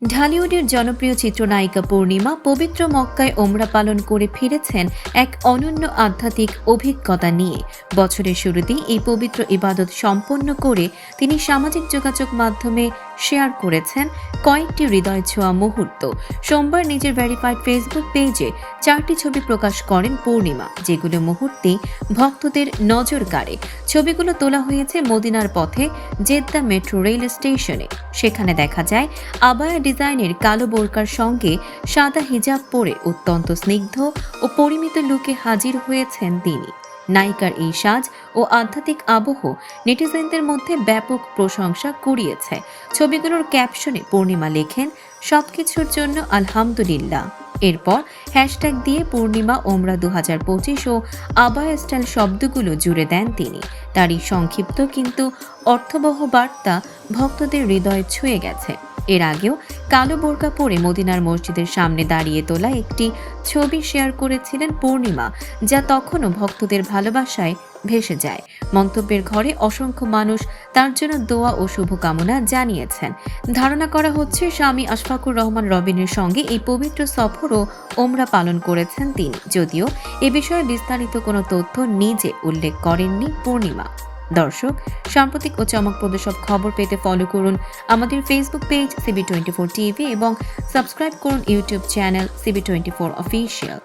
ঢালিউডের জনপ্রিয় চিত্রনায়িকা পূর্ণিমা পবিত্র মক্কায় ওমরা পালন করে ফিরেছেন এক অনন্য আধ্যাত্মিক অভিজ্ঞতা নিয়ে। বছরের শুরুতেই এই পবিত্র ইবাদত সম্পন্ন করে তিনি সামাজিক যোগাযোগ মাধ্যমে শেয়ার করেছেন কয়েকটি হৃদয় ছোঁয়া মুহূর্ত। সোমবার নিজের ভেরিফাইড ফেসবুক পেজে 4টি ছবি প্রকাশ করেন পূর্ণিমা, যেগুলো মুহূর্তেই ভক্তদের নজর কাড়ে। ছবিগুলো তোলা হয়েছে মদিনার পথে জেদ্দা মেট্রো রেল স্টেশনে। সেখানে দেখা যায় আবায়া ডিজাইনের কালো বোরকার সঙ্গে সাদা হিজাব পরে অত্যন্ত স্নিগ্ধ ও পরিমিত লুকে হাজির হয়েছেন তিনি। নায়িকার এই সাজ ও আধ্যাত্মিক আবহ নেটিজেনদের মধ্যে ব্যাপক প্রশংসা কুড়িয়েছে। ছবিগুলোর ক্যাপশনে পূর্ণিমা লেখেন, সবকিছুর জন্য আলহামদুলিল্লাহ। এরপর হ্যাশট্যাগ দিয়ে পূর্ণিমা ওমরা 2025 ও আবায়া স্টাইল শব্দগুলো জুড়ে দেন তিনি। তার এই সংক্ষিপ্ত কিন্তু অর্থবহ বার্তা ভক্তদের হৃদয়ে ছুঁয়ে গেছে। এর আগেও কালো বোরকা পরে মদিনার মসজিদের সামনে দাঁড়িয়ে তোলা একটি ছবি শেয়ার করেছিলেন পূর্ণিমা, যা তখনও ভক্তদের ভালোবাসায় ভেসে যায়। মন্তব্যের ঘরে অসংখ্য মানুষ তার জন্য দোয়া ও শুভকামনা জানিয়েছেন। ধারণা করা হচ্ছে স্বামী আশফাকুর রহমান রবিনের সঙ্গে এই পবিত্র সফর ও ওমরা পালন করেছেন তিনি, যদিও এ বিষয়ে বিস্তারিত কোনো তথ্য নিজে উল্লেখ করেননি পূর্ণিমা। দর্শক, সাম্প্রতিক ও চমকপ্রদ সব খবর পেতে ফলো করুন আমাদের ফেসবুক পেজ CB24 টিভি এবং সাবস্ক্রাইব করুন ইউটিউব চ্যানেল CB24 অফিসিয়াল।